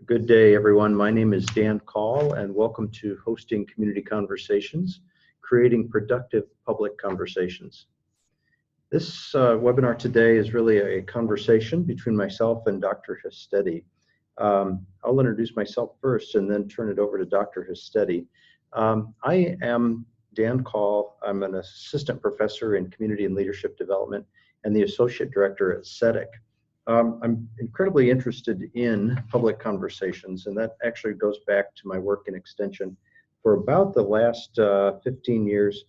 Good day, everyone. My name is Dan Kahl, and welcome to Hosting Community Conversations, Creating Productive Public Conversations. This webinar today is really a conversation between myself and Dr. Hustedde. I'll introduce myself first and then turn it over to Dr. Hustedde. I am Dan Kahl. I'm an assistant professor in community and leadership development and the associate director at Hustedde. I'm incredibly interested in public conversations, and that actually goes back to my work in Extension for about the last 15 years,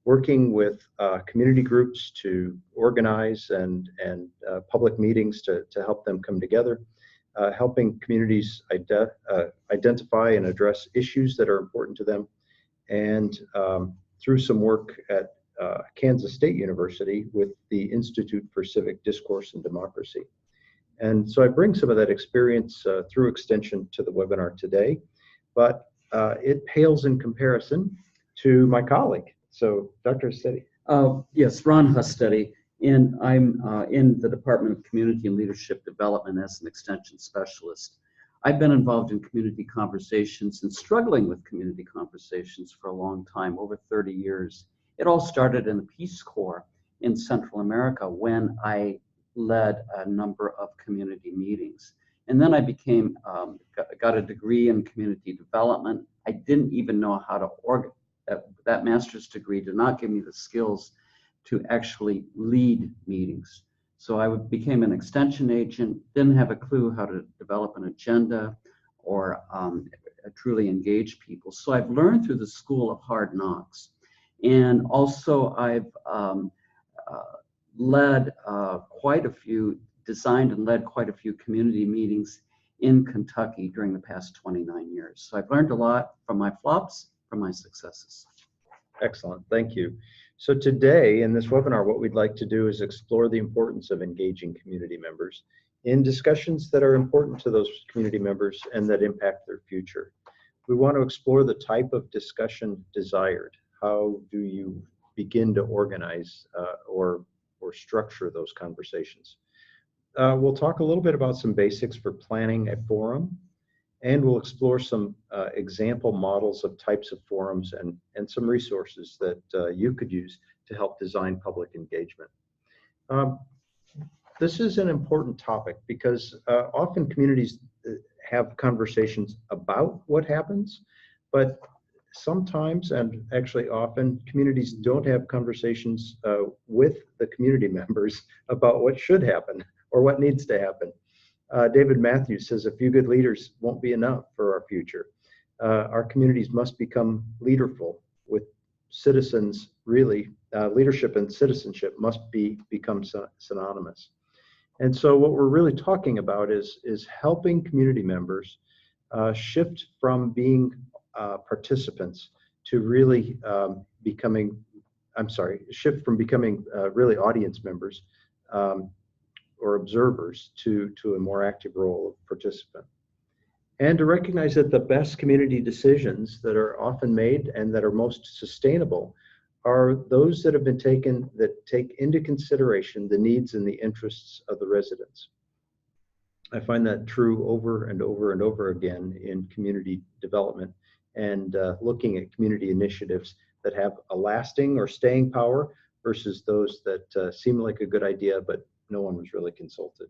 working with community groups to organize and public meetings to help them come together, helping communities identify and address issues that are important to them, and through some work at Kansas State University with the Institute for Civic Discourse and Democracy. And so I bring some of that experience through Extension to the webinar today, but it pales in comparison to my colleague. So Dr. Hustedde. Yes, Ron Hustedde, and I'm in the Department of Community and Leadership Development as an Extension Specialist. I've been involved in community conversations and struggling with community conversations for a long time, over 30 years. It all started in the Peace Corps in Central America when I led a number of community meetings. And then I became, got a degree in community development. I didn't even know how to organize. That master's degree did not give me the skills to actually lead meetings. So I became an extension agent, didn't have a clue how to develop an agenda or truly engage people. So I've learned through the School of Hard Knocks. And also I've designed and led quite a few community meetings in Kentucky during the past 29 years. So I've learned a lot from my flops, from my successes. Excellent, thank you. So today in this webinar, what we'd like to do is explore the importance of engaging community members in discussions that are important to those community members and that impact their future. We want to explore the type of discussion desired. How do you begin to organize or structure those conversations? We'll talk a little bit about some basics for planning a forum, and we'll explore some example models of types of forums and some resources that you could use to help design public engagement. This is an important topic because often communities have conversations about what happens, but sometimes, and actually often, communities don't have conversations with the community members about what should happen or what needs to happen. David Matthews says a few good leaders won't be enough for our future. Our communities must become leaderful with citizens, really. Leadership and citizenship must become synonymous. And so what we're really talking about is helping community members shift from being participants to really shift from becoming really audience members or observers to a more active role of participant. And to recognize that the best community decisions that are often made and that are most sustainable are those that have been taken that take into consideration the needs and the interests of the residents. I find that true over and over and over again in community development and looking at community initiatives that have a lasting or staying power versus those that seem like a good idea, but no one was really consulted.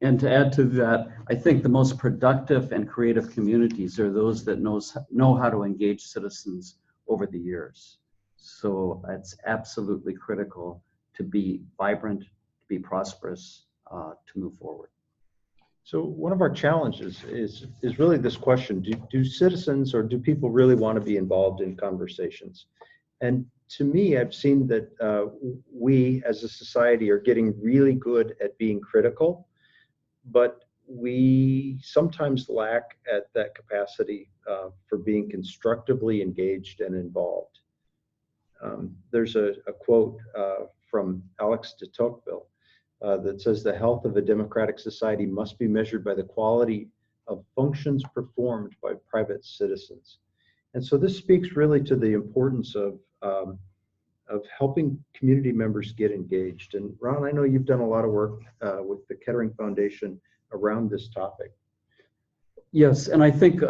And to add to that, I think the most productive and creative communities are those that know how to engage citizens over the years. So it's absolutely critical to be vibrant, to be prosperous, to move forward. So one of our challenges is really this question: do citizens or do people really want to be involved in conversations? And to me, I've seen that we as a society are getting really good at being critical, but we sometimes lack at that capacity for being constructively engaged and involved. There's a quote from Alex de Tocqueville that says the health of a democratic society must be measured by the quality of functions performed by private citizens. And so this speaks really to the importance of helping community members get engaged. And Ron, I know you've done a lot of work with the Kettering Foundation around this topic. Yes, and I think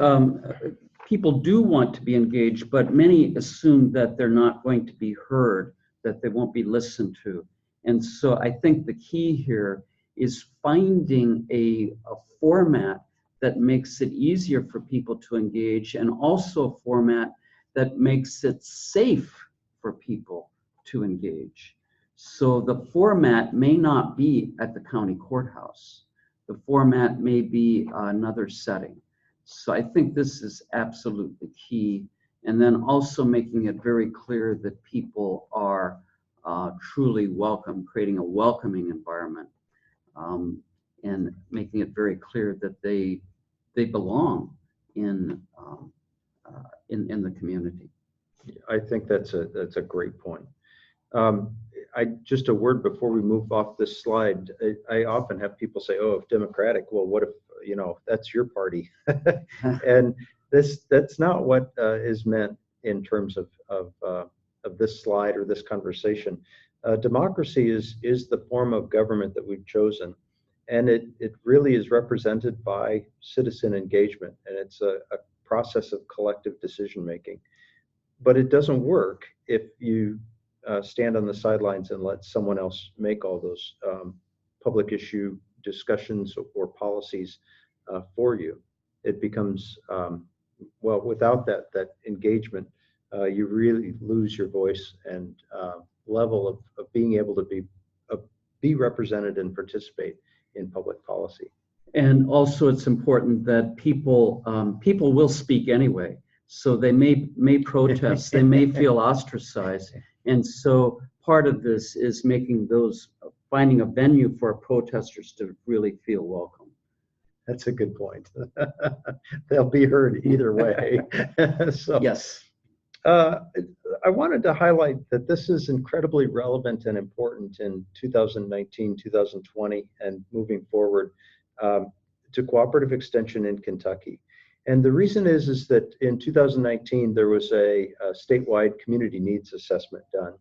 people do want to be engaged, but many assume that they're not going to be heard, that they won't be listened to. And so I think the key here is finding a format that makes it easier for people to engage, and also a format that makes it safe for people to engage. So the format may not be at the county courthouse. The format may be another setting. So I think this is absolutely key. And then also making it very clear that people are truly welcome, creating a welcoming environment, and making it very clear that they belong in the community. I think that's a great point. Just a word before we move off this slide. I often have people say, "Oh, if Democratic, well, what if that's your party?" And that's not what is meant in terms of this slide or this conversation. Democracy is the form of government that we've chosen, and it really is represented by citizen engagement, and it's a process of collective decision making. But it doesn't work if you stand on the sidelines and let someone else make all those public issue discussions or policies for you. It becomes, well, without that engagement, you really lose your voice and level of being able to be represented and participate in public policy. And also it's important that people will speak anyway. So they may protest, they may feel ostracized. And so part of this is finding a venue for protesters to really feel welcome. That's a good point. They'll be heard either way. So, yes. I wanted to highlight that this is incredibly relevant and important in 2019, 2020, and moving forward to cooperative extension in Kentucky. And the reason is that in 2019, there was a statewide community needs assessment done.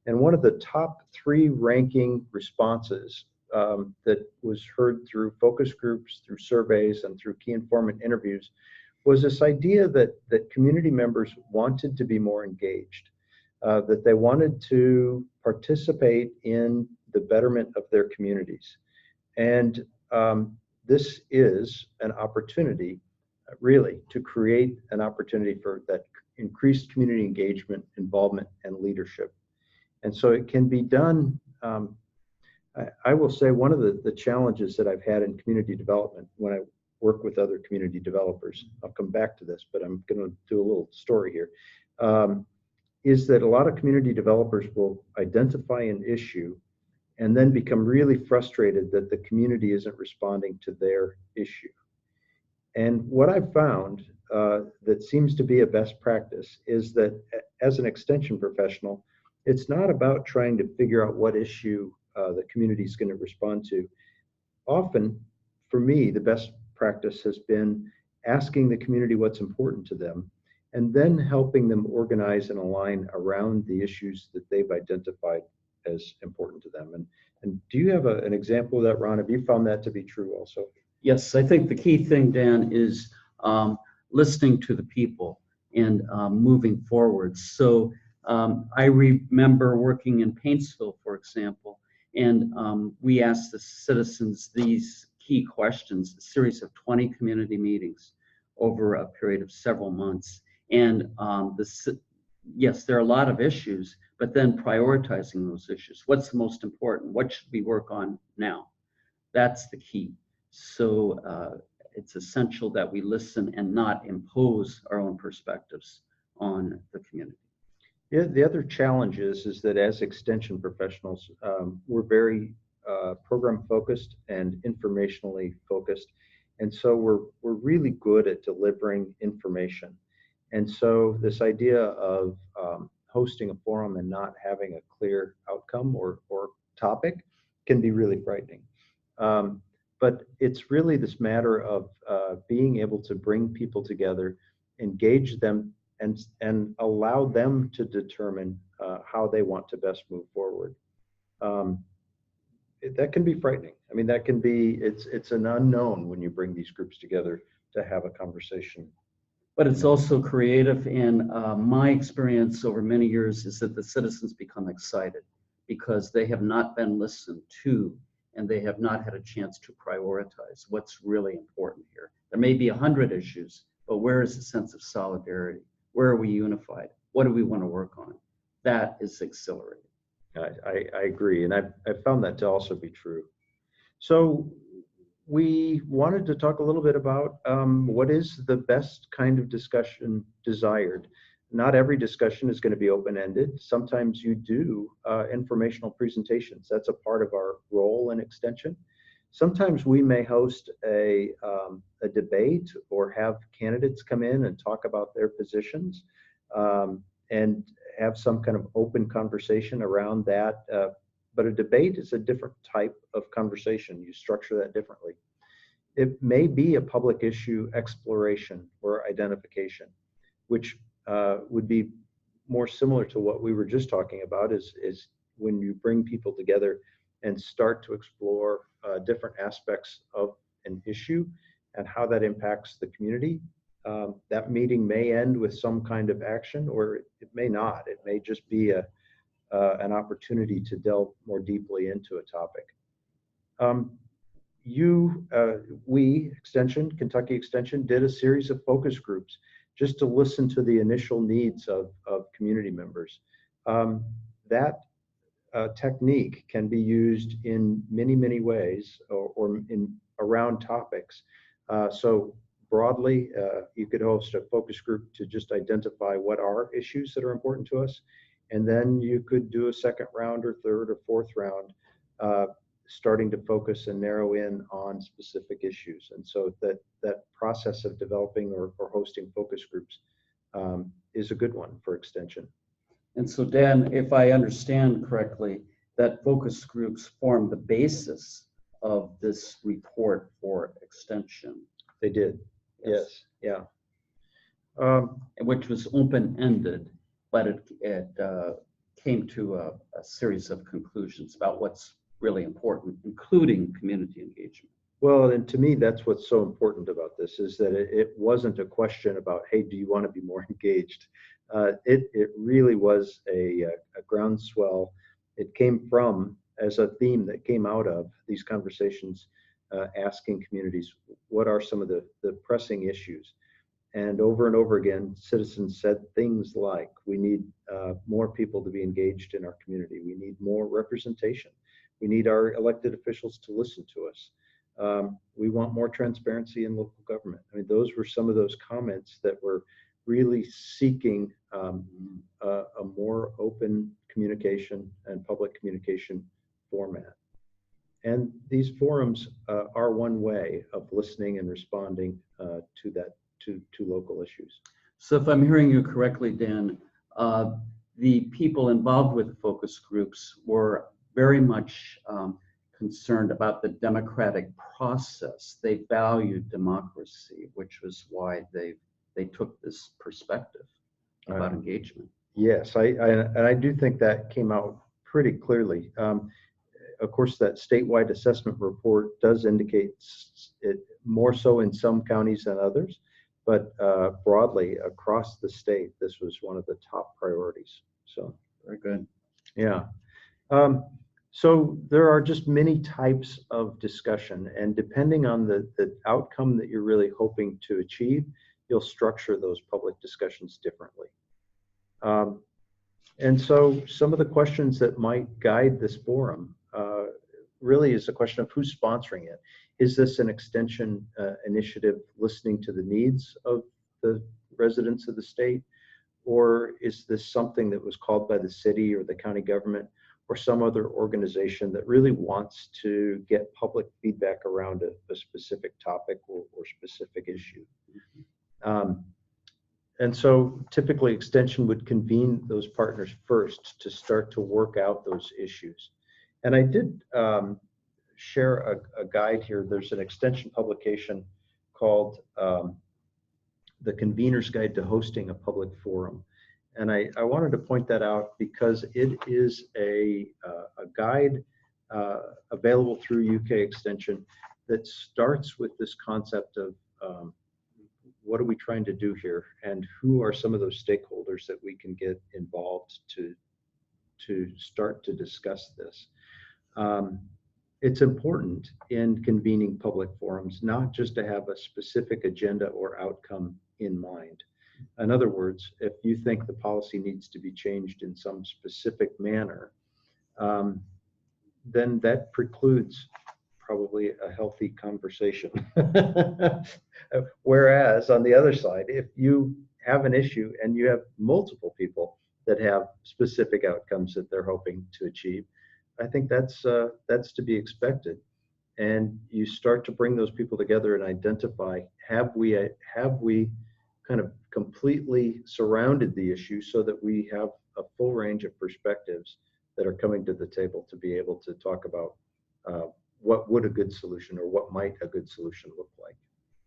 And one of the top 3 ranking responses that was heard through focus groups, through surveys, and through key informant interviews was this idea that community members wanted to be more engaged, that they wanted to participate in the betterment of their communities. And this is an opportunity really to create an opportunity for that increased community engagement, involvement, and leadership. And so it can be done. I will say one of the challenges that I've had in community development when I work with other community developers, I'll come back to this, but I'm going to do a little story here, is that a lot of community developers will identify an issue and then become really frustrated that the community isn't responding to their issue. And what I've found that seems to be a best practice is that as an extension professional, it's not about trying to figure out what issue the community is going to respond to. Often, for me, the best practice has been asking the community what's important to them and then helping them organize and align around the issues that they've identified as important to them. And do you have an example of that, Ron? Have you found that to be true also? Yes, I think the key thing, Dan, is listening to the people and moving forward. So I remember working in Paintsville, for example, and we asked the citizens these key questions, a series of 20 community meetings over a period of several months. And yes, there are a lot of issues, but then prioritizing those issues. What's the most important? What should we work on now? That's the key. So it's essential that we listen and not impose our own perspectives on the community. Yeah, the other challenge is that as extension professionals, we're very program focused and informationally focused. And so we're really good at delivering information. And so this idea of hosting a forum and not having a clear outcome or topic can be really frightening. But it's really this matter of being able to bring people together, engage them, and allow them to determine how they want to best move forward. that can be frightening. I mean, that can be, it's an unknown when you bring these groups together to have a conversation. But it's also creative, and my experience over many years is that the citizens become excited because they have not been listened to and they have not had a chance to prioritize what's really important here. There may be 100 issues, but where is the sense of solidarity? Where are we unified? What do we want to work on? That is exhilarating. I agree, and I've found that to also be true. So we wanted to talk a little bit about what is the best kind of discussion desired. Not every discussion is going to be open-ended. Sometimes you do informational presentations. That's a part of our role in Extension. Sometimes we may host a debate or have candidates come in and talk about their positions and have some kind of open conversation around that. But a debate is a different type of conversation. You structure that differently. It may be a public issue exploration or identification, which would be more similar to what we were just talking about, is when you bring people together and start to explore different aspects of an issue and how that impacts the community. That meeting may end with some kind of action, or it may not. It may just be an opportunity to delve more deeply into a topic. We, Kentucky Extension, did a series of focus groups just to listen to the initial needs of community members. That technique can be used in many ways or in around topics. So broadly, you could host a focus group to just identify what are issues that are important to us. And then you could do a second round or third or fourth round, starting to focus and narrow in on specific issues. And so that process of developing or hosting focus groups is a good one for Extension. And so, Dan, if I understand correctly, that focus groups form the basis of this report for Extension. They did. Yes. Yeah. Which was open-ended, but it came to a series of conclusions about what's really important, including community engagement. Well, and to me, that's what's so important about this, is that it wasn't a question about, hey, do you want to be more engaged? It really was a groundswell. It came from, as a theme that came out of these conversations, asking communities, what are some of the pressing issues? And over again, citizens said things like, we need more people to be engaged in our community. We need more representation. We need our elected officials to listen to us. We want more transparency in local government. I mean, those were some of those comments that were really seeking a more open communication and public communication format. And these forums are one way of listening and responding to local issues. So if I'm hearing you correctly, Dan, the people involved with the focus groups were very much concerned about the democratic process. They valued democracy, which was why they took this perspective about engagement. Yes, I do think that came out pretty clearly. Of course, that statewide assessment report does indicate it more so in some counties than others, but broadly across the state, this was one of the top priorities. So very good. Yeah. So there are just many types of discussion, and depending on the outcome that you're really hoping to achieve, you'll structure those public discussions differently. And so some of the questions that might guide this forum really is a question of who's sponsoring it. Is this an extension initiative listening to the needs of the residents of the state? Or is this something that was called by the city or the county government or some other organization that really wants to get public feedback around a specific topic or specific issue? And so typically Extension would convene those partners first to start to work out those issues. And I did share a guide here. There's an Extension publication called The Convener's Guide to Hosting a Public Forum. And I wanted to point that out because it is a guide available through UK Extension that starts with this concept of what are we trying to do here, and who are some of those stakeholders that we can get involved to start to discuss this. It's important in convening public forums not just to have a specific agenda or outcome in mind. In other words, if you think the policy needs to be changed in some specific manner, then that precludes probably a healthy conversation. Whereas on the other side, if you have an issue and you have multiple people that have specific outcomes that they're hoping to achieve, I think that's to be expected. And you start to bring those people together and identify, have we kind of completely surrounded the issue so that we have a full range of perspectives that are coming to the table to be able to talk about what would a good solution or what might a good solution look like.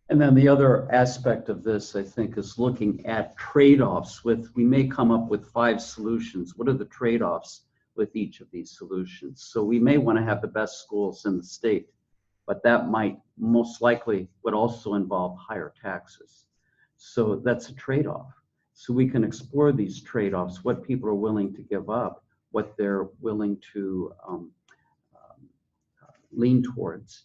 And then the other aspect of this, I think, is looking at trade-offs we may come up with 5 solutions. What are the trade-offs with each of these solutions? So we may want to have the best schools in the state, but that might most likely would also involve higher taxes. So that's a trade-off. So we can explore these trade-offs, what people are willing to give up, what they're willing to lean towards,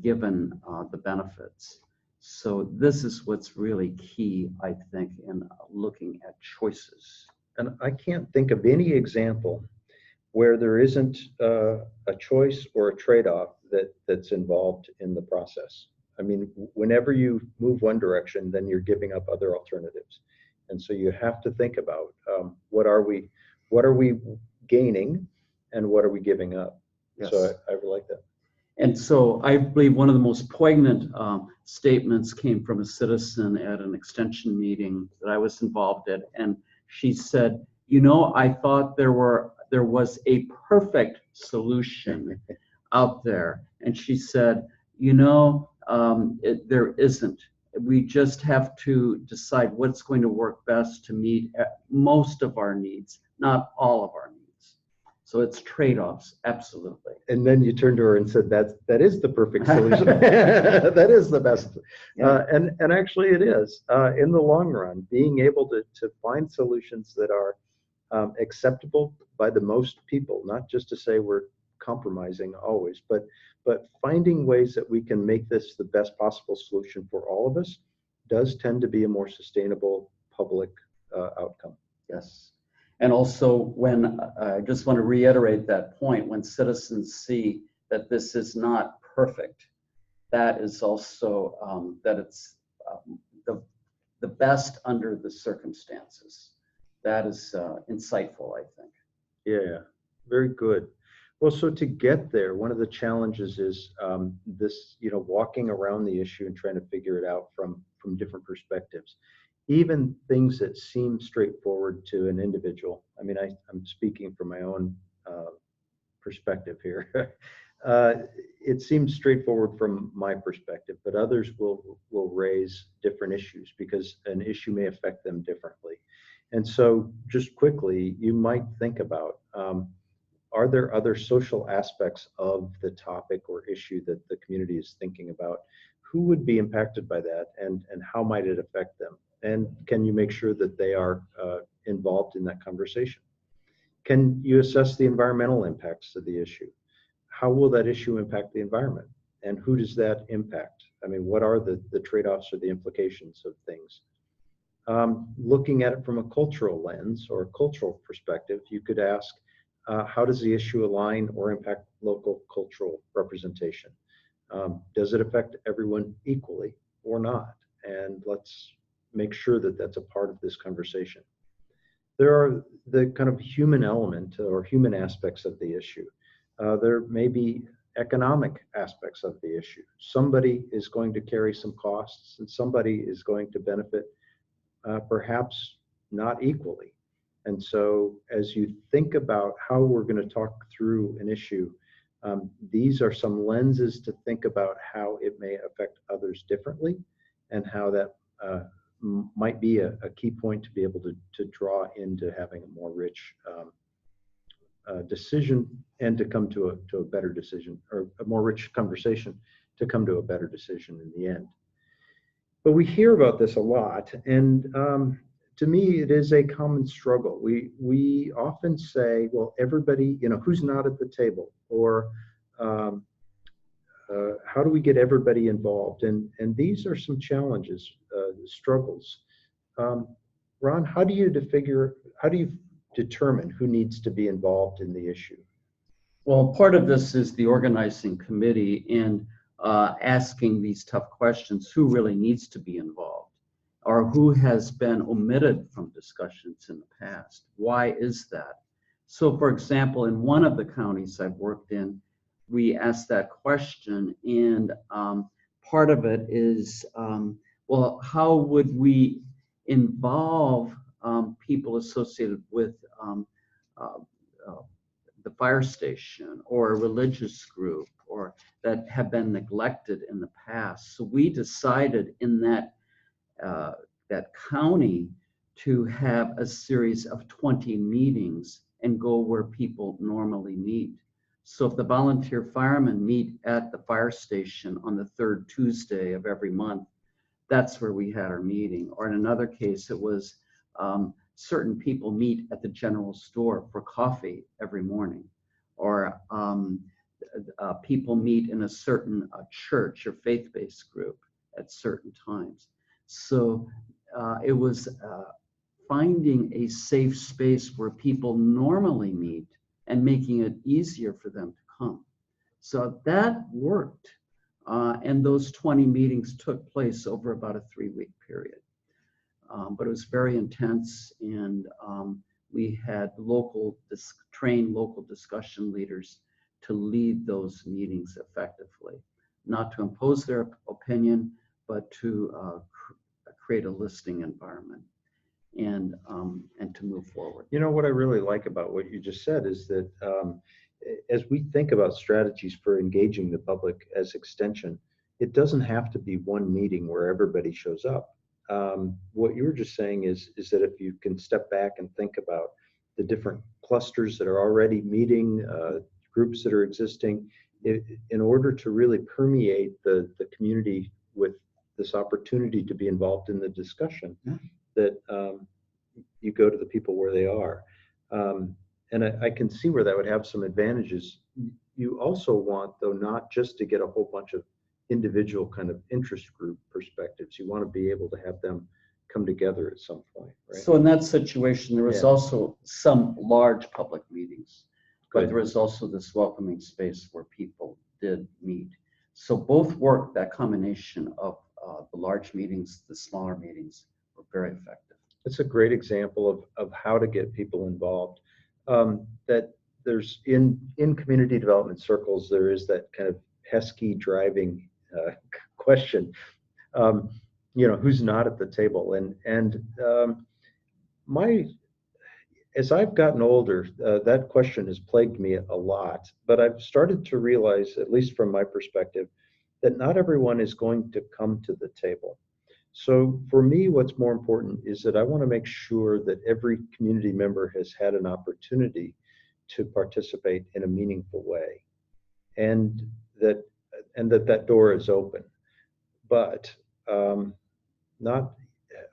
given the benefits. So this is what's really key, I think, in looking at choices. And I can't think of any example where there isn't a choice or a trade-off that's involved in the process. I mean, whenever you move one direction, then you're giving up other alternatives. And so you have to think about what are we gaining and what are we giving up? Yes. So I really like that. And so I believe one of the most poignant statements came from a citizen at an extension meeting that I was involved in. And she said, you know, I thought there was a perfect solution out there. And she said, you know, there isn't. We just have to decide what's going to work best to meet most of our needs, not all of our needs. So it's trade-offs, absolutely. And then you turned to her and said, that is the perfect solution. That is the best. Yeah. And actually it is. In the long run, being able to find solutions that are acceptable by the most people, not just to say we're compromising always, but finding ways that we can make this the best possible solution for all of us does tend to be a more sustainable public outcome. Yes. And also, when I just want to reiterate that point, when citizens see that this is not perfect, that is also that it's the best under the circumstances. That is insightful, I think. Yeah, very good. Well, so to get there, one of the challenges is this, walking around the issue and trying to figure it out from different perspectives. Even things that seem straightforward to an individual. I mean, I'm speaking from my own perspective here. It seems straightforward from my perspective, but others will raise different issues because an issue may affect them differently. And so just quickly, you might think about, are there other social aspects of the topic or issue that the community is thinking about? Who would be impacted by that, and how might it affect them? And can you make sure that they are involved in that conversation? Can you assess the environmental impacts of the issue? How will that issue impact the environment? And who does that impact? I mean, what are the trade-offs or the implications of things? Looking at it from a cultural lens or a cultural perspective, you could ask, how does the issue align or impact local cultural representation? Does it affect everyone equally or not? And let's make sure that that's a part of this conversation. There are the kind of human element or human aspects of the issue. There may be economic aspects of the issue. Somebody is going to carry some costs and somebody is going to benefit perhaps not equally. And so as you think about how we're going to talk through an issue, these are some lenses to think about how it may affect others differently and how that might be a key point to be able to draw into having a more rich decision and to come to a better decision, or a more rich conversation to come to a better decision in the end. But we hear about this a lot, and to me, it is a common struggle. We often say, well, everybody, who's not at the table, or how do we get everybody involved? And these are some challenges, struggles. Ron, how do you determine who needs to be involved in the issue? Well, part of this is the organizing committee and asking these tough questions: who really needs to be involved, or who has been omitted from discussions in the past? Why is that? So, for example, in one of the counties I've worked in, we asked that question, and part of it is, well, how would we involve people associated with the fire station or a religious group, or that have been neglected in the past? So we decided in that county to have a series of 20 meetings and go where people normally meet. So if the volunteer firemen meet at the fire station on the third Tuesday of every month, that's where we had our meeting. Or in another case, it was certain people meet at the general store for coffee every morning, or people meet in a certain church or faith-based group at certain times. So it was finding a safe space where people normally meet and making it easier for them to come. So that worked. And those 20 meetings took place over about a 3-week period. But it was very intense, and we had trained local discussion leaders to lead those meetings effectively, not to impose their opinion, but to create a listening environment and to move forward. What I really like about what you just said is that as we think about strategies for engaging the public as extension, it doesn't have to be one meeting where everybody shows up. What you were just saying is that if you can step back and think about the different clusters that are already meeting, groups that are existing, in order to really permeate the community with this opportunity to be involved in the discussion, that you go to the people where they are. And I can see where that would have some advantages. You also want, though, not just to get a whole bunch of individual kind of interest group perspectives. You want to be able to have them come together at some point, right? So in that situation, there was also some large public meetings, but there was also this welcoming space where people did meet. So both worked. That combination of the large meetings, the smaller meetings, were very effective. It's a great example of how to get people involved. That there's in community development circles, there is that kind of pesky driving question, who's not at the table, and as I've gotten older, that question has plagued me a lot. But I've started to realize, at least from my perspective, that not everyone is going to come to the table. So for me, what's more important is that I want to make sure that every community member has had an opportunity to participate in a meaningful way, and that door is open. But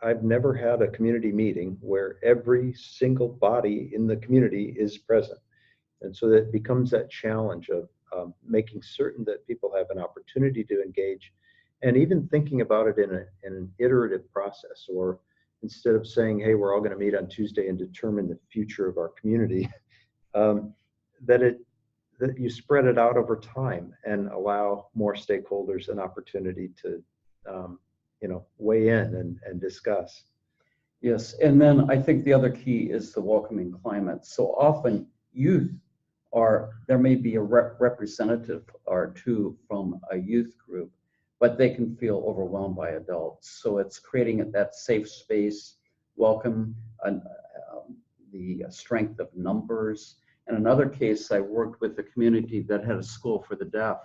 I've never had a community meeting where every single body in the community is present. And so that becomes that challenge of making certain that people have an opportunity to engage, and even thinking about it in an iterative process, or instead of saying, hey, we're all going to meet on Tuesday and determine the future of our community, that you spread it out over time and allow more stakeholders an opportunity to weigh in and discuss. Yes, and then I think the other key is the welcoming climate. So often youth there may be a representative or two from a youth group, but they can feel overwhelmed by adults. So it's creating that safe space, welcome, the strength of numbers. In another case, I worked with a community that had a school for the deaf,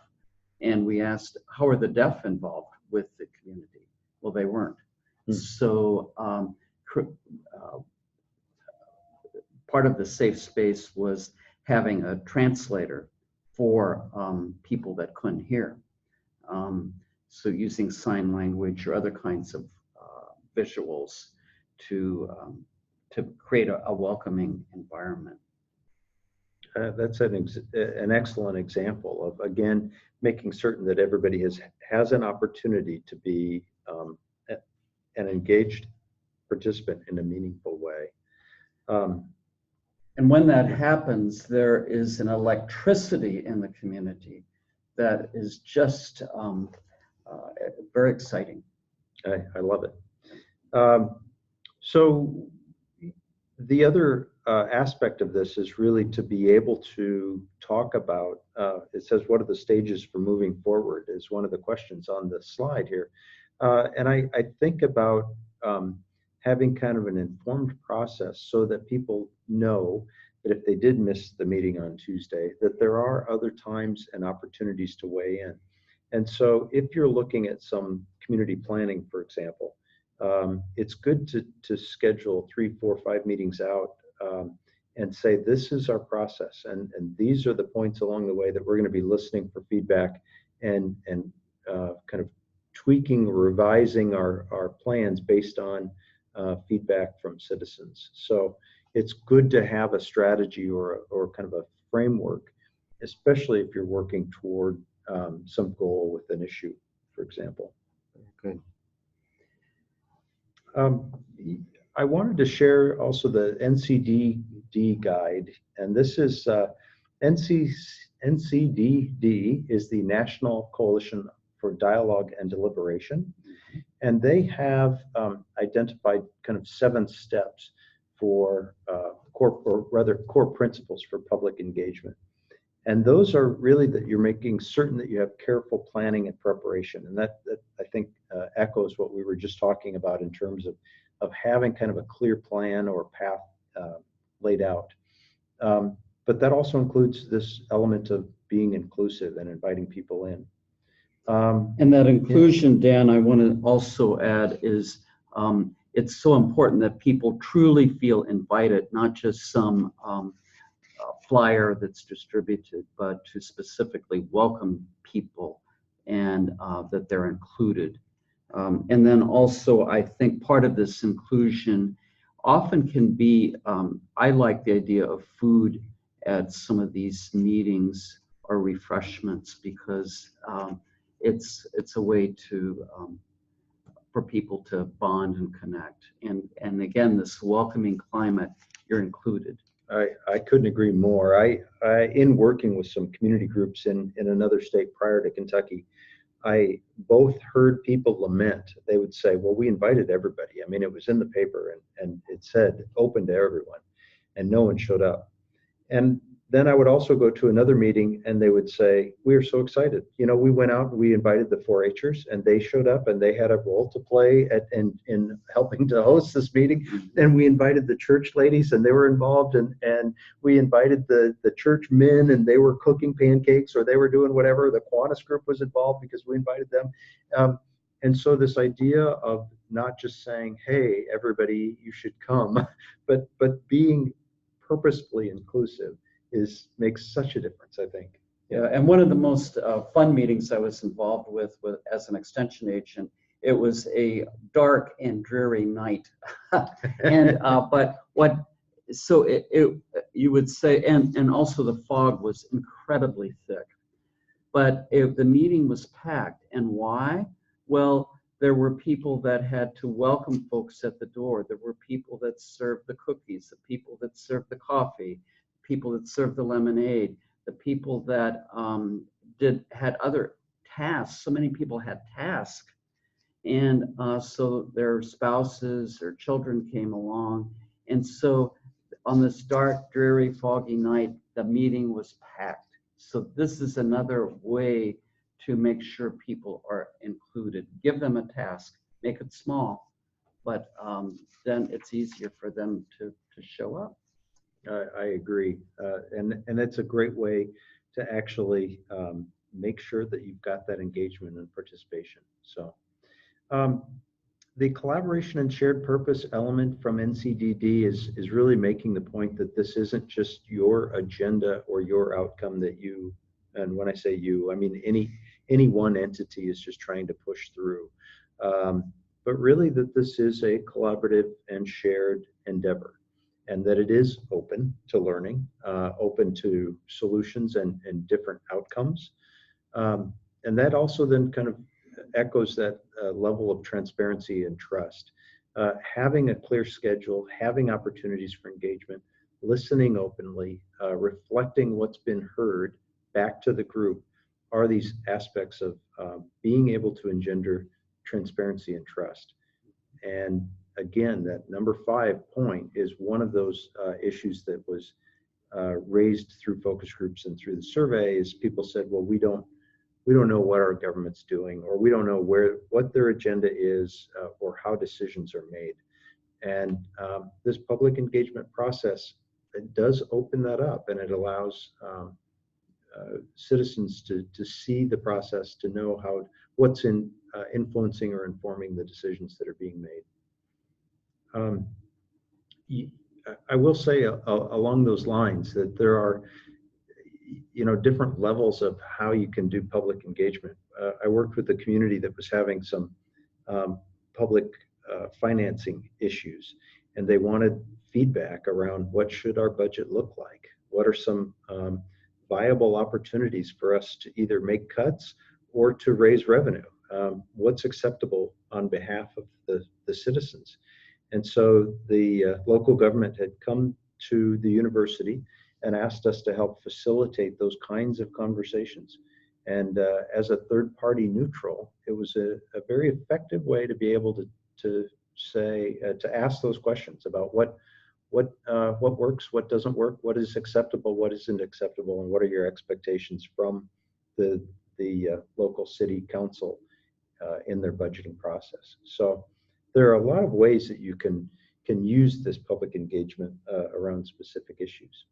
and we asked, how are the deaf involved with the community? Well, they weren't. So part of the safe space was having a translator for people that couldn't hear. So using sign language or other kinds of visuals to create a welcoming environment. That's an excellent example of, again, making certain that everybody has an opportunity to be an engaged participant in a meaningful way. And when that happens, there is an electricity in the community that is just very exciting. I love it. So the other aspect of this is really to be able to talk about, it says, what are the stages for moving forward is one of the questions on the slide here. And I think about having kind of an informed process so that people know that if they did miss the meeting on Tuesday, that there are other times and opportunities to weigh in. And so if you're looking at some community planning, for example, it's good to schedule 3, 4, 5 meetings out and say, this is our process, and these are the points along the way that we're going to be listening for feedback and kind of tweaking, revising our plans based on feedback from citizens. So it's good to have a strategy or kind of a framework, especially if you're working toward some goal with an issue, for example. Good. I wanted to share also the NCDD guide, and this is NCDD is the National Coalition for Dialogue and Deliberation, and they have identified kind of 7 steps for core principles for public engagement. And those are really that you're making certain that you have careful planning and preparation. And that I think echoes what we were just talking about in terms of having kind of a clear plan or path laid out. But that also includes this element of being inclusive and inviting people in. And that inclusion, Dan, I want to also add is it's so important that people truly feel invited, not just some flyer that's distributed, but to specifically welcome people and that they're included. And then also, I think part of this inclusion often can be, I like the idea of food at some of these meetings or refreshments, because it's a way to for people to bond and connect. And again, this welcoming climate, you're included. I couldn't agree more. I in working with some community groups in another state prior to Kentucky, I both heard people lament. They would say, well, we invited everybody. I mean, it was in the paper and it said open to everyone, and no one showed up. And then I would also go to another meeting and they would say, we are so excited. You know, we went out and we invited the 4-H'ers and they showed up and they had a role to play in helping to host this meeting. And we invited the church ladies and they were involved, and we invited the church men and they were cooking pancakes or they were doing whatever. The Kiwanis group was involved because we invited them. And so this idea of not just saying, hey, everybody, you should come, but being purposefully inclusive makes such a difference, I think. Yeah, and one of the most fun meetings I was involved with as an extension agent, it was a dark and dreary night. And you would say, and also the fog was incredibly thick, but the meeting was packed. And why? Well, there were people that had to welcome folks at the door. There were people that served the cookies, the people that served the coffee, people that served the lemonade, the people that had other tasks. So many people had tasks. And so their spouses or children came along. And so on this dark, dreary, foggy night, the meeting was packed. So this is another way to make sure people are included. Give them a task, make it small, but then it's easier for them to show up. I agree, and it's a great way to actually make sure that you've got that engagement and participation. So the collaboration and shared purpose element from NCDD is really making the point that this isn't just your agenda or your outcome that you, and when I say you, I mean any one entity is just trying to push through, but really that this is a collaborative and shared endeavor, and that it is open to learning, open to solutions and different outcomes. And that also then kind of echoes that level of transparency and trust. Having a clear schedule, having opportunities for engagement, listening openly, reflecting what's been heard back to the group are these aspects of being able to engender transparency and trust. And again, that number 5 point is one of those issues that was raised through focus groups and through the survey. Is people said, well, we don't know what our government's doing, or we don't know what their agenda is, or how decisions are made. And this public engagement process, it does open that up, and it allows citizens to see the process, to know what's influencing or informing the decisions that are being made. I will say along those lines that there are different levels of how you can do public engagement. I worked with a community that was having some public financing issues, and they wanted feedback around what should our budget look like? What are some viable opportunities for us to either make cuts or to raise revenue? What's acceptable on behalf of the citizens? And so the local government had come to the university and asked us to help facilitate those kinds of conversations. And as a third-party neutral, it was a very effective way to be able to say, to ask those questions about what works, what doesn't work, what is acceptable, what isn't acceptable, and what are your expectations from the local city council in their budgeting process. So there are a lot of ways that you can use this public engagement around specific issues.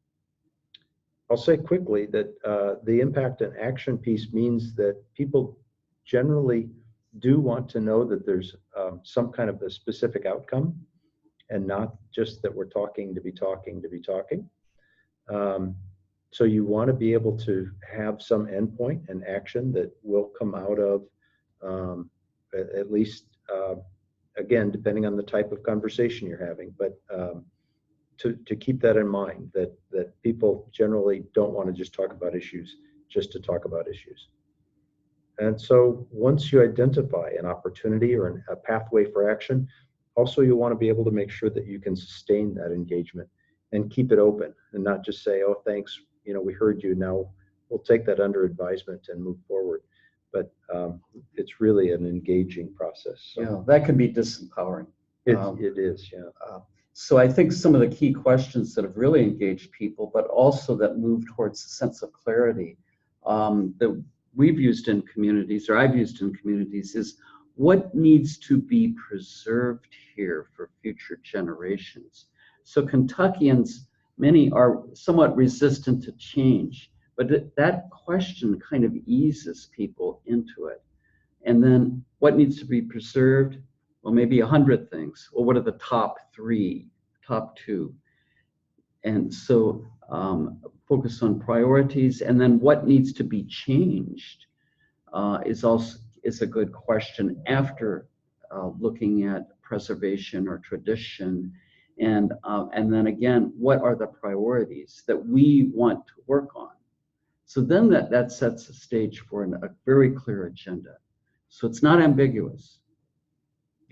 I'll say quickly that the impact and action piece means that people generally do want to know that there's some kind of a specific outcome, and not just that we're talking to be talking to be talking. So you want to be able to have some endpoint and action that will come out of at least, again, depending on the type of conversation you're having, but to keep that in mind, that people generally don't want to just talk about issues just to talk about issues. And so once you identify an opportunity or a pathway for action, also you want to be able to make sure that you can sustain that engagement and keep it open, and not just say, oh, thanks, we heard you, now we'll take that under advisement and move forward. But it's really an engaging process. So. Yeah, that can be disempowering. It is, yeah. So I think some of the key questions that have really engaged people, but also that move towards a sense of clarity that we've used in communities, or I've used in communities, is what needs to be preserved here for future generations. So Kentuckians, many are somewhat resistant to change, but that question kind of eases people into it. And then what needs to be preserved? Well, maybe 100 things. Well, what are the top 3, top 2? And so focus on priorities, and then what needs to be changed is a good question after looking at preservation or tradition, and then again, what are the priorities that we want to work on? So then that sets the stage for a very clear agenda. So it's not ambiguous.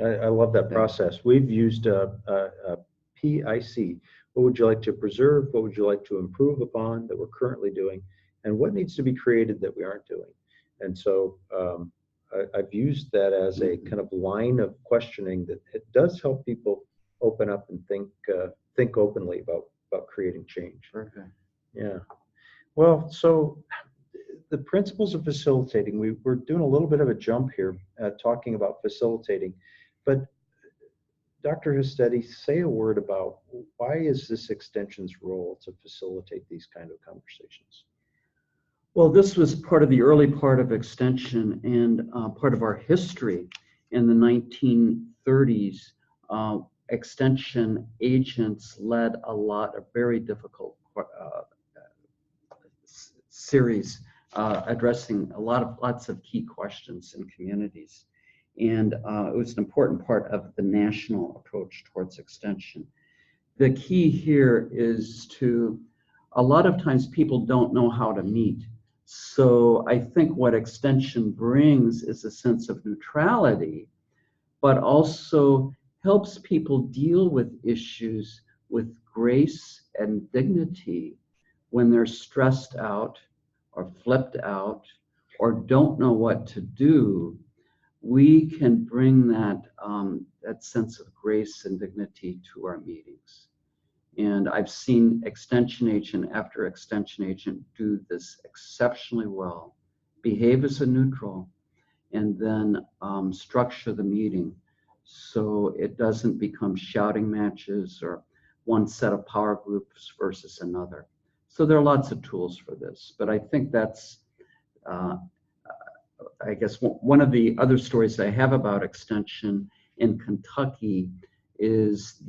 I love that process. We've used PIC. What would you like to preserve? What would you like to improve upon that we're currently doing? And what needs to be created that we aren't doing? And so I've used that as a kind of line of questioning that it does help people open up and think openly about creating change. Okay. Yeah. Well, so the principles of facilitating, we're doing a little bit of a jump here talking about facilitating, but Dr. Hustedde, say a word about why is this extension's role to facilitate these kind of conversations? Well, this was part of the early part of extension and part of our history in the 30s, extension agents led a lot of very difficult series addressing lots of key questions in communities. And it was an important part of the national approach towards extension. The key here is a lot of times people don't know how to meet. So I think what extension brings is a sense of neutrality, but also helps people deal with issues with grace and dignity when they're stressed out or flipped out or don't know what to do. We can bring that sense of grace and dignity to our meetings. And I've seen extension agent after extension agent do this exceptionally well, behave as a neutral, and then structure the meeting so it doesn't become shouting matches or one set of power groups versus another. So there are lots of tools for this, but I think that's, I guess, one of the other stories I have about extension in Kentucky is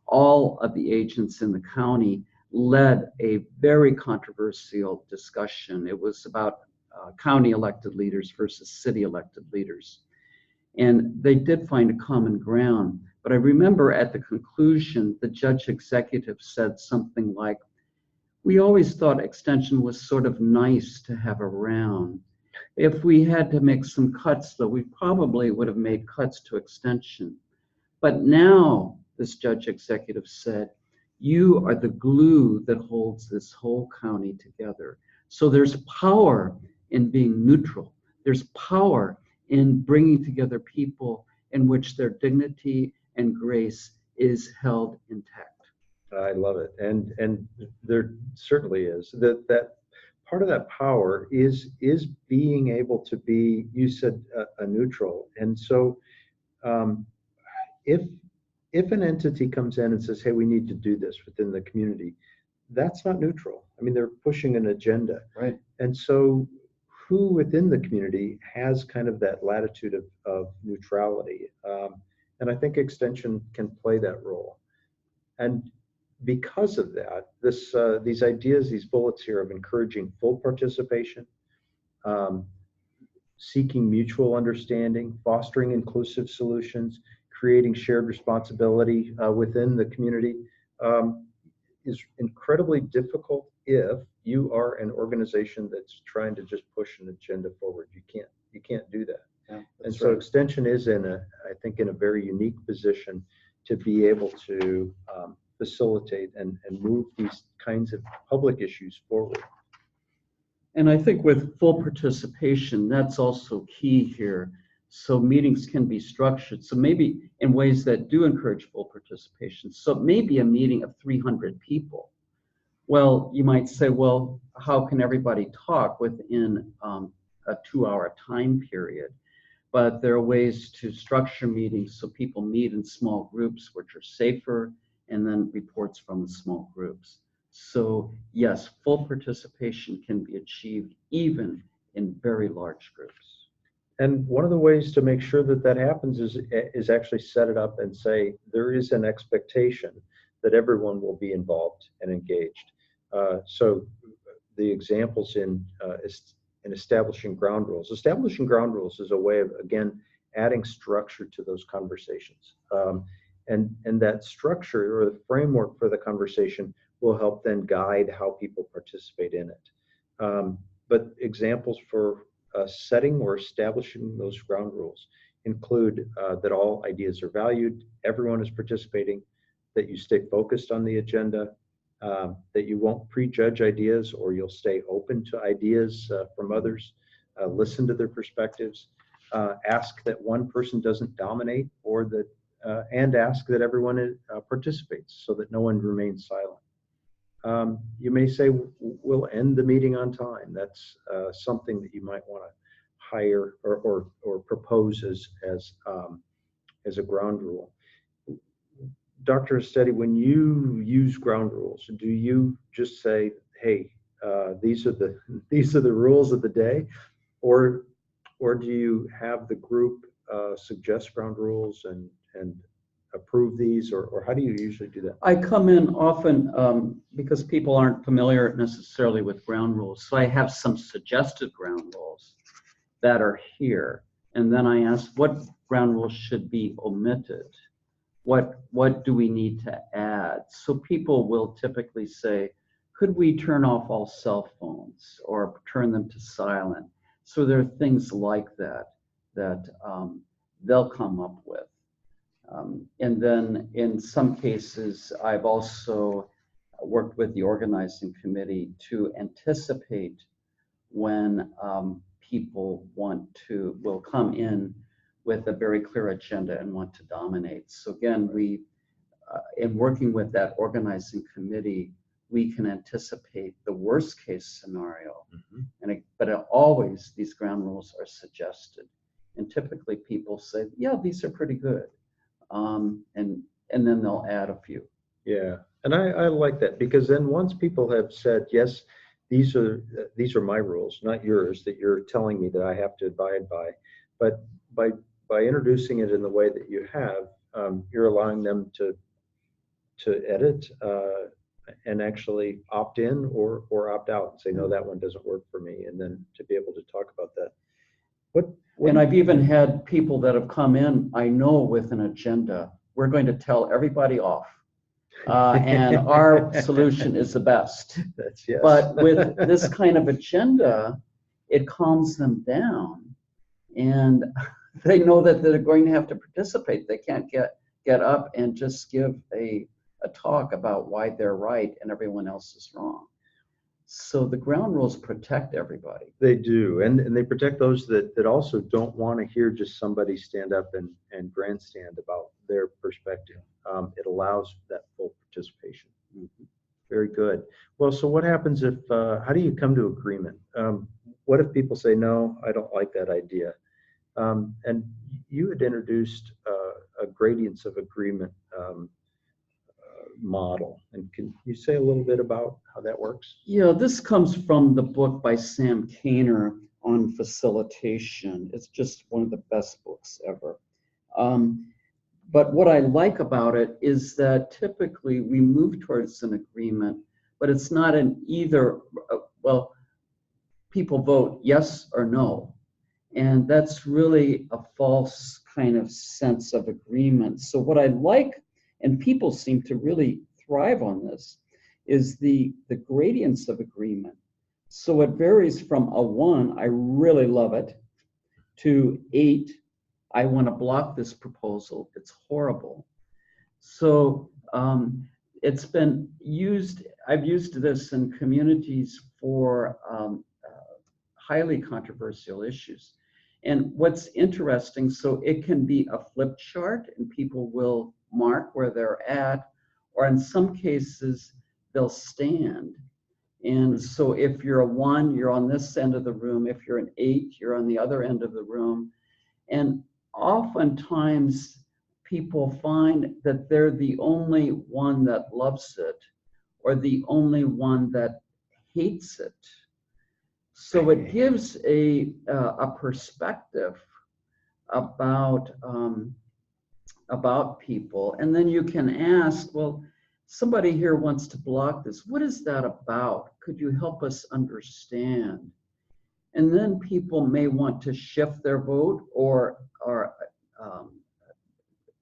all of the agents in the county led a very controversial discussion. It was about county elected leaders versus city elected leaders. And they did find a common ground. But I remember at the conclusion, the judge executive said something like, "We always thought extension was sort of nice to have around. If we had to make some cuts, though, we probably would have made cuts to extension. But now," this judge executive said, "you are the glue that holds this whole county together." So there's power in being neutral. There's power in bringing together people in which their dignity and grace is held intact. I love it, and there certainly is that part of that power is being able to be, you said, a neutral. And so if an entity comes in and says, "Hey, we need to do this within the community," that's not neutral. I mean, they're pushing an agenda, right? And so who within the community has kind of that latitude of neutrality? And I think extension can play that role. And because of that, these ideas, these bullets here of encouraging full participation, seeking mutual understanding, fostering inclusive solutions, creating shared responsibility within the community is incredibly difficult if you are an organization that's trying to just push an agenda forward. You can't do that. Yeah, and so right. Extension is I think in a very unique position to be able to facilitate and move these kinds of public issues forward. And I think with full participation, that's also key here. So meetings can be structured, so maybe in ways that do encourage full participation. So maybe a meeting of 300 people. Well, you might say, well, how can everybody talk within a 2-hour time period? But there are ways to structure meetings so people meet in small groups, which are safer, and then reports from the small groups. So yes, full participation can be achieved even in very large groups. And one of the ways to make sure that that happens is actually set it up and say there is an expectation that everyone will be involved and engaged. So the examples in establishing ground rules. Establishing ground rules is a way of, again, adding structure to those conversations. And that structure or the framework for the conversation will help then guide how people participate in it. But examples for setting or establishing those ground rules include that all ideas are valued, everyone is participating, that you stay focused on the agenda, that you won't prejudge ideas, or you'll stay open to ideas from others, listen to their perspectives, ask that one person doesn't dominate, or that and ask that everyone participates so that no one remains silent. You may say, we'll end the meeting on time. That's something that you might want to hire or propose as a ground rule. Dr. Hustedde, when you use ground rules, do you just say, "Hey, these are the rules of the day," or do you have the group suggest ground rules and approve these, or how do you usually do that? I come in often because people aren't familiar necessarily with ground rules. So I have some suggested ground rules that are here. And then I ask what ground rules should be omitted? What do we need to add? So people will typically say, could we turn off all cell phones or turn them to silent? So there are things like that they'll come up with. And then in some cases, I've also worked with the organizing committee to anticipate when people will come in with a very clear agenda and want to dominate. So again, in working with that organizing committee, we can anticipate the worst case scenario. But always these ground rules are suggested. And typically people say, yeah, these are pretty good. And then they'll add a few. Yeah, and I like that, because then once people have said, yes, these are my rules, not yours, that you're telling me that I have to abide by, but by introducing it in the way that you have, you're allowing them to edit and actually opt in or opt out and say, no, that one doesn't work for me, and then to be able to talk about that. And I've even had people that have come in, I know, with an agenda. We're going to tell everybody off. And our solution is the best. That's yes. But with this kind of agenda, it calms them down, and they know that they're going to have to participate. They can't get up and just give a talk about why they're right and everyone else is wrong. So the ground rules protect everybody. They do, and they protect those that also don't want to hear just somebody stand up and grandstand about their perspective. It allows that full participation. Very good. Well, so what happens if, how do you come to agreement? What if people say, no, I don't like that idea? And you had introduced a gradients of agreement model. And can you say a little bit about how that works? Yeah, this comes from the book by Sam Kainer on facilitation. It's just one of the best books ever. But what I like about it is that typically we move towards an agreement, but it's not an either, well, people vote yes or no. And that's really a false kind of sense of agreement. So what I like, and people seem to really thrive on this, is the gradients of agreement. So it varies from a 1, I really love it, to 8, I want to block this proposal, it's horrible. So it's been used, I've used this in communities for highly controversial issues. And what's interesting, so it can be a flip chart and people will mark where they're at, or in some cases they'll stand. And so if you're a 1, you're on this end of the room. If you're an 8, you're on the other end of the room. And oftentimes people find that they're the only one that loves it or the only one that hates it. So it gives a perspective about people. And then you can ask, well, somebody here wants to block this. What is that about? Could you help us understand? And then people may want to shift their vote or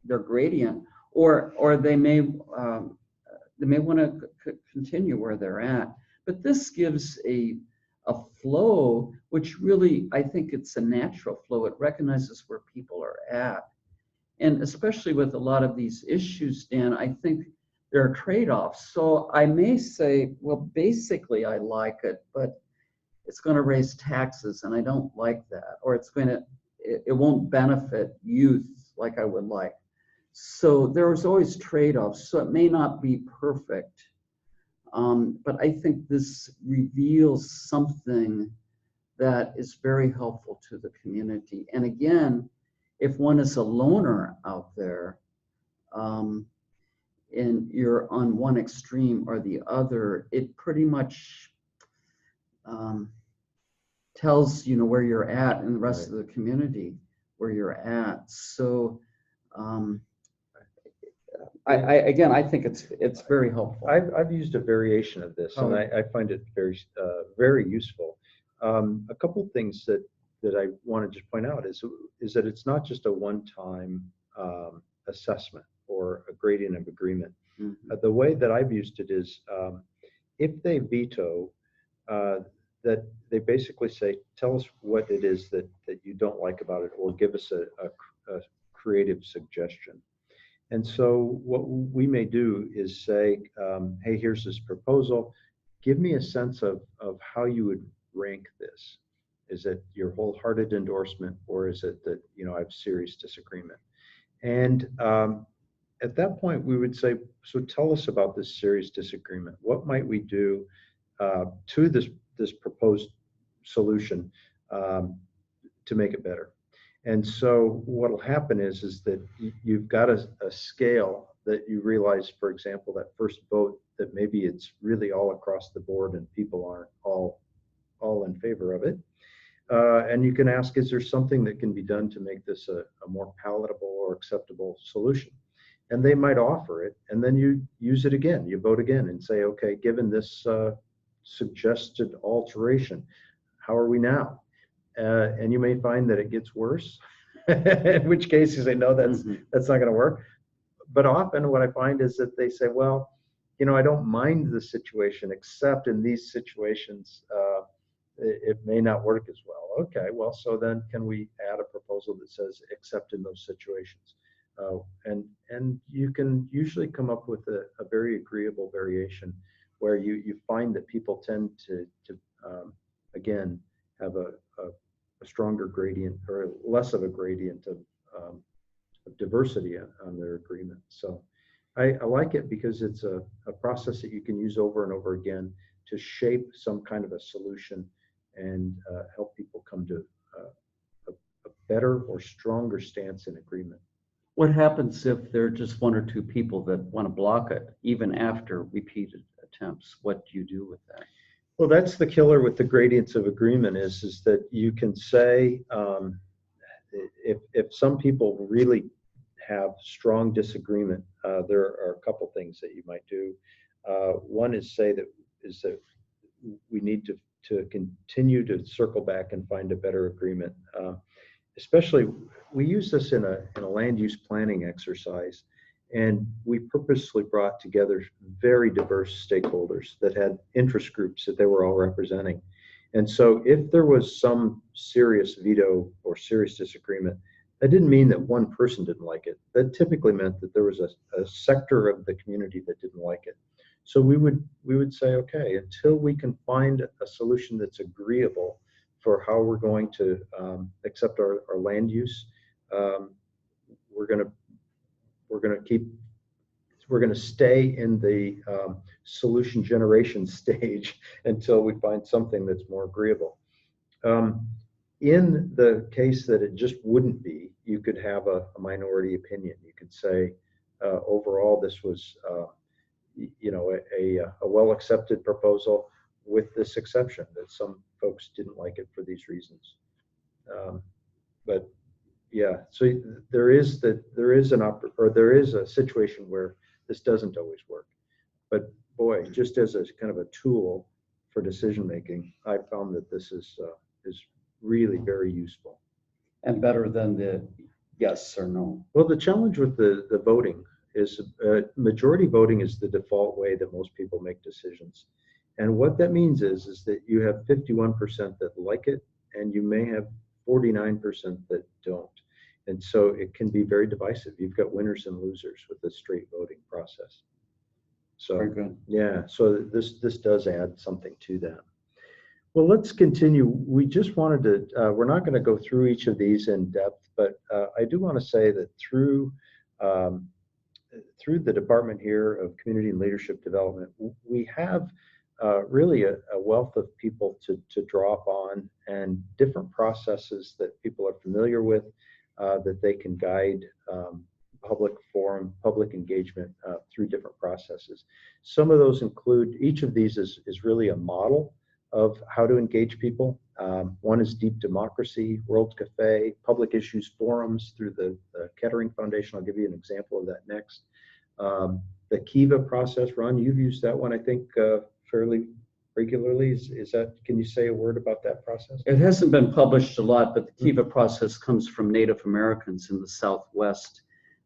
their gradient, or they may want to continue where they're at. But this gives a flow, which really, I think it's a natural flow. It recognizes where people are at. And especially with a lot of these issues, Dan, I think there are trade-offs. So I may say, well, basically I like it, but it's going to raise taxes and I don't like that. Or it won't benefit youth like I would like. So there's always trade-offs. So it may not be perfect. But I think this reveals something that is very helpful to the community. And again, if one is a loner out there, and you're on one extreme or the other, it pretty much tells where you're at in the rest of the community. where you're at. So again, I think it's very helpful. I've used a variation of this, and I find it very useful. A couple of things that I want to just point out is that it's not just a one-time assessment or a gradient of agreement. Mm-hmm. The way that I've used it is if they veto, that they basically say, tell us what it is that you don't like about it, or give us a creative suggestion. And so what we may do is say, hey, here's this proposal. Give me a sense of how you would rank this. Is it your wholehearted endorsement, or is it that, I have serious disagreement? And at that point, we would say, so tell us about this serious disagreement. What might we do to this proposed solution to make it better? And so what will happen is that you've got a scale that you realize, for example, that first vote, that maybe it's really all across the board and people aren't all in favor of it. And you can ask, is there something that can be done to make this a more palatable or acceptable solution? And they might offer it, and then you use it again. You vote again and say, okay, given this suggested alteration, how are we now? And you may find that it gets worse, in which case you say, no, that's not going to work. But often what I find is that they say, well, I don't mind the situation, except in these situations, it may not work as well. Okay, well, so then can we add a proposal that says, except in those situations? And you can usually come up with a very agreeable variation where you find that people tend to again, have a stronger gradient, or less of a gradient of diversity on their agreement. So I like it because it's a process that you can use over and over again to shape some kind of a solution and help people come to a better or stronger stance in agreement. What happens if there are just one or two people that want to block it, even after repeated attempts? What do you do with that? Well, that's the killer with the gradients of agreement is that you can say, if some people really have strong disagreement, there are a couple things that you might do. One is that we need to continue to circle back and find a better agreement. Especially, we use this in a land use planning exercise, and we purposely brought together very diverse stakeholders that had interest groups that they were all representing. And so if there was some serious veto or serious disagreement, that didn't mean that one person didn't like it. That typically meant that there was a sector of the community that didn't like it. So we would say, okay, until we can find a solution that's agreeable for how we're going to accept our land use, we're going to stay in the solution generation stage until we find something that's more agreeable. In the case that it just wouldn't be, you could have a minority opinion. You could say, overall, this was a well-accepted proposal, with this exception that some folks didn't like it for these reasons. But yeah, so there is a situation where this doesn't always work. But boy, just as a kind of a tool for decision making, I found that this is really very useful. And better than the yes or no. Well, the challenge with the voting is majority voting is the default way that most people make decisions. And what that means is that you have 51% that like it, and you may have 49% that don't. And so it can be very divisive. You've got winners and losers with the straight voting process. So very good. Yeah, so this does add something to that. Well, let's continue. We just wanted to, we're not going to go through each of these in depth, but I do want to say that through the department here of Community and Leadership Development, we have really a wealth of people to draw upon, and different processes that people are familiar with, that they can guide public forum, public engagement through different processes. Some of those include, each of these is really a model of how to engage people. One is Deep Democracy, World Cafe, Public Issues Forums through the Kettering Foundation. I'll give you an example of that next. The Kiva process, Ron, you've used that one, I think, fairly regularly. Is that, can you say a word about that process? It hasn't been published a lot, but the Kiva process comes from Native Americans in the Southwest.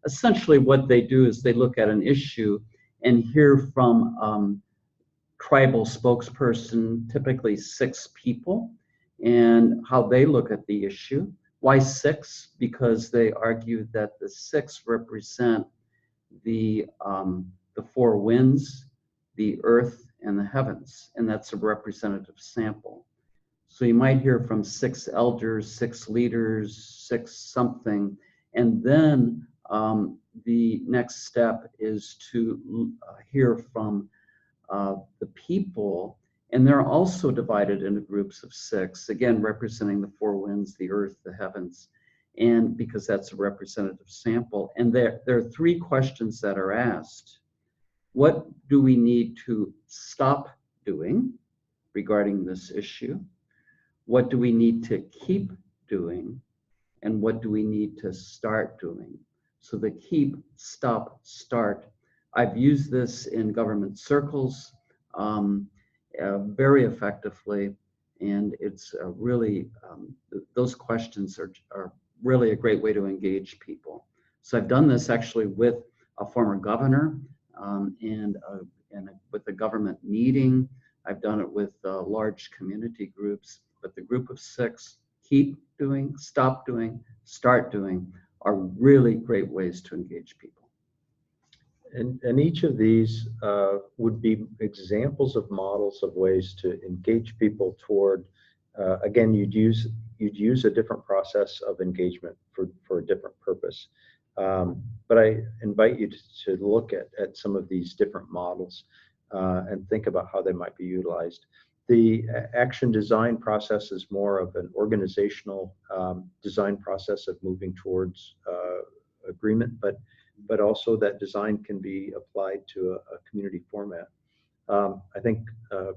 Essentially what they do is they look at an issue and hear from tribal spokesperson, typically 6 people, and how they look at the issue. Why 6? Because they argue that the 6 represent the 4 winds, the earth, and the heavens, and that's a representative sample. So you might hear from 6 elders, 6 leaders, 6 something, and then the next step is to hear from the people, and they're also divided into groups of 6, again representing the 4 winds, the earth, the heavens, and because that's a representative sample. And there are 3 questions that are asked. What do we need to stop doing regarding this issue? What do we need to keep doing? And what do we need to start doing? So the keep, stop, start. I've used this in government circles very effectively, and it's really, those questions are really a great way to engage people. So I've done this actually with a former governor and with a government meeting. I've done it with large community groups, but the group of 6, keep doing, stop doing, start doing, are really great ways to engage people. And each of these would be examples of models of ways to engage people toward, again, you'd use a different process of engagement for a different purpose. But I invite you to look at some of these different models and think about how they might be utilized. The action design process is more of an organizational design process of moving towards agreement, but also that design can be applied to a community format. I think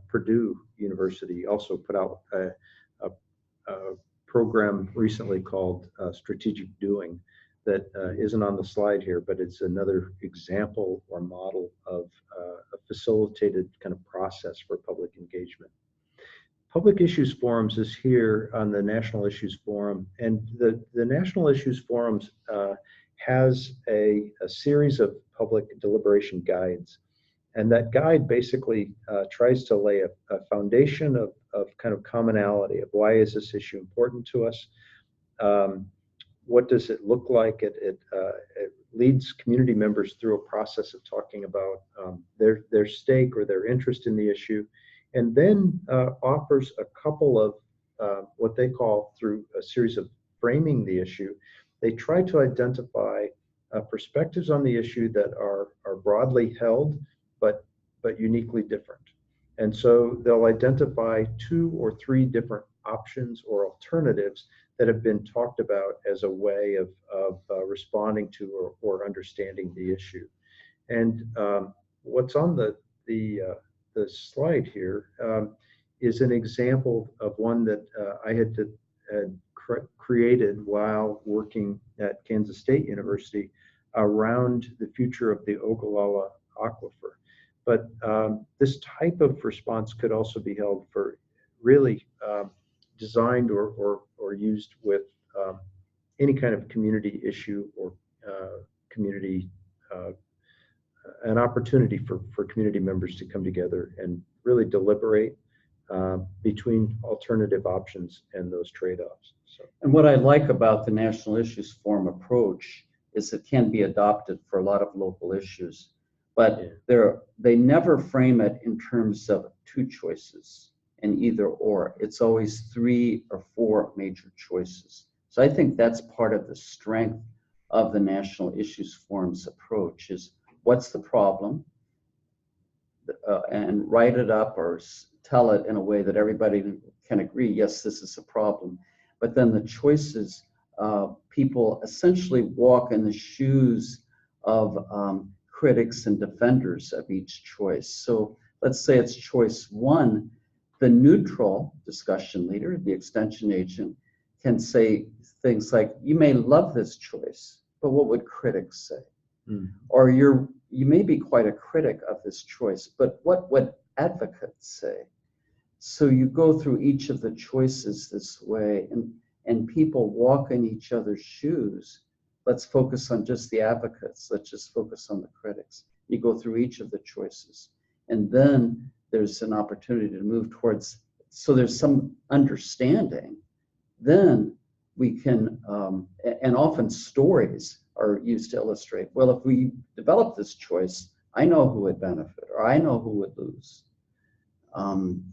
Purdue University also put out a program recently called Strategic Doing that isn't on the slide here, but it's another example or model of a facilitated kind of process for public engagement. Public Issues Forums is here on the National Issues Forum, and the National Issues Forums has a series of public deliberation guides, and that guide basically tries to lay a foundation of kind of commonality of why is this issue important to us. What does it look like? It leads community members through a process of talking about their stake or their interest in the issue, and then offers a couple of what they call, through a series of framing the issue, they try to identify perspectives on the issue that are broadly held, but uniquely different. And so they'll identify 2 or 3 different options or alternatives that have been talked about as a way of responding to or understanding the issue. And what's on the slide here is an example of one that I had created while working at Kansas State University around the future of the Ogallala Aquifer. But this type of response could also be held for really designed or used with any kind of community issue or community, an opportunity for community members to come together and really deliberate between alternative options and those trade-offs. So. And what I like about the National Issues Forum approach is it can be adopted for a lot of local issues, but they never frame it in terms of 2 choices, and either or. It's always 3 or 4 major choices. So I think that's part of the strength of the National Issues Forum's approach is what's the problem, and write it up or tell it in a way that everybody can agree, yes, this is a problem. But then the choices, people essentially walk in the shoes of critics and defenders of each choice. So let's say it's choice 1, The neutral discussion leader, the extension agent, can say things like, you may love this choice, but what would critics say? Or you may be quite a critic of this choice, but what would advocates say? So you go through each of the choices this way, and people walk in each other's shoes. Let's focus on just the advocates. Let's just focus on the critics. You go through each of the choices, and then there's an opportunity to move towards, so there's some understanding. Then we can, and often stories are used to illustrate, well, if we develop this choice, I know who would benefit, or I know who would lose.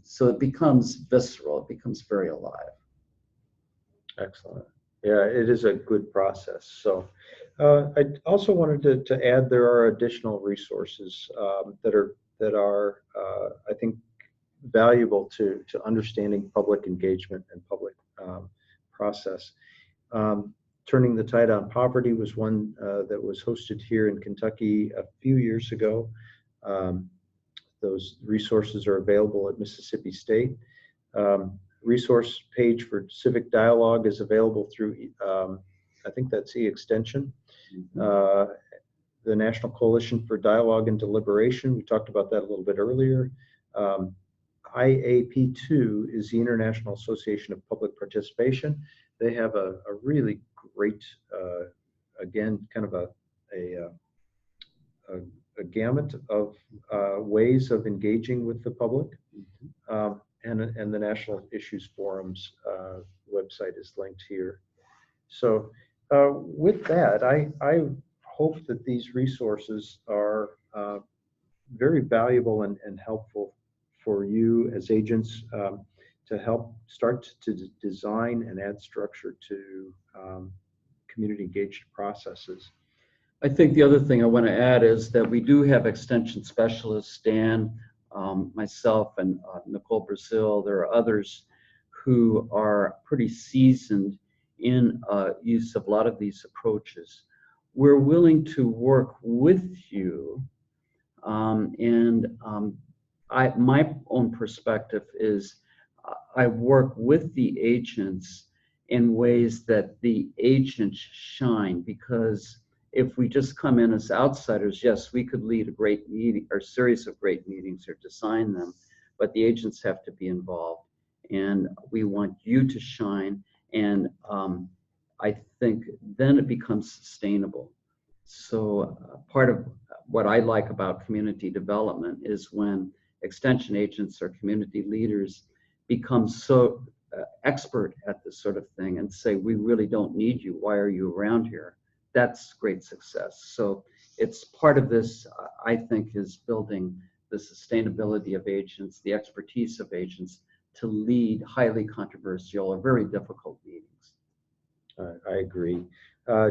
So it becomes visceral, it becomes very alive. Excellent. Yeah, it is a good process. So I also wanted to add there are additional resources that are I think valuable to understanding public engagement and public process. Turning the Tide on Poverty was one that was hosted here in Kentucky a few years ago. Those resources are available at Mississippi State. Resource page for civic dialogue is available through, I think that's extension. The National Coalition for Dialogue and Deliberation, we talked about that a little bit earlier. IAP2 is the International Association of Public Participation. They have a really great, again, kind of a gamut of ways of engaging with the public. And the National Issues Forum's website is linked here. So with that, I hope that these resources are very valuable and helpful for you as agents to help start to design and add structure to community engaged processes. I think the other thing I want to add is that we do have extension specialists, Dan, myself, and Nicole Brazil. There are others who are pretty seasoned in use of a lot of these approaches. We're willing to work with you, my own perspective is I work with the agents in ways that the agents shine, because if we just come in as outsiders, yes, we could lead a great meeting or series of great meetings or design them, but the agents have to be involved, and we want you to shine. And I think then it becomes sustainable. So part of what I like about community development is when extension agents or community leaders become so expert at this sort of thing and say, we really don't need you, why are you around here? That's great success. So it's part of this, I think, is building the sustainability of agents, the expertise of agents to lead highly controversial or very difficult meetings. I agree.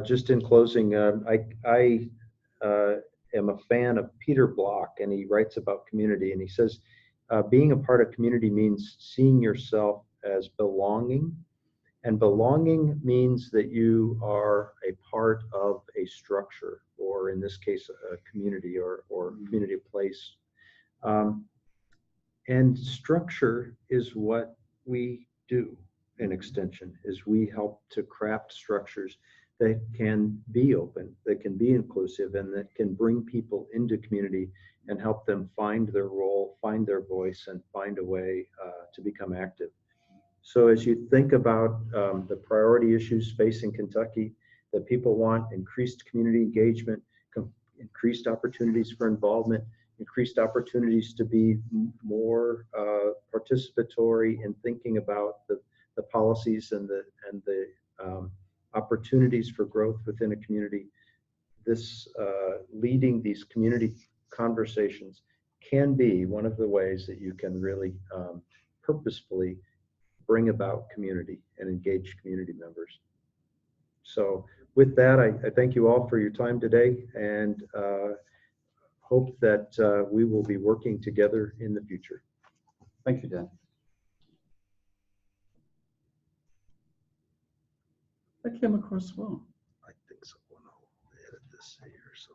Just in closing, I am a fan of Peter Block, and he writes about community, and he says, being a part of community means seeing yourself as belonging, and belonging means that you are a part of a structure, or in this case, a community or community place. And structure is what we do in extension, is we help to craft structures that can be open, that can be inclusive, and that can bring people into community and help them find their role, find their voice, and find a way to become active. So as you think about the priority issues facing Kentucky, that people want increased community engagement, increased opportunities for involvement, increased opportunities to be more participatory in thinking about the policies and the opportunities for growth within a community. This leading these community conversations can be one of the ways that you can really purposefully bring about community and engage community members. So with that, I thank you all for your time today, and hope that we will be working together in the future. Thank you, Dan. That came across well. I think so. I'll edit this here. So.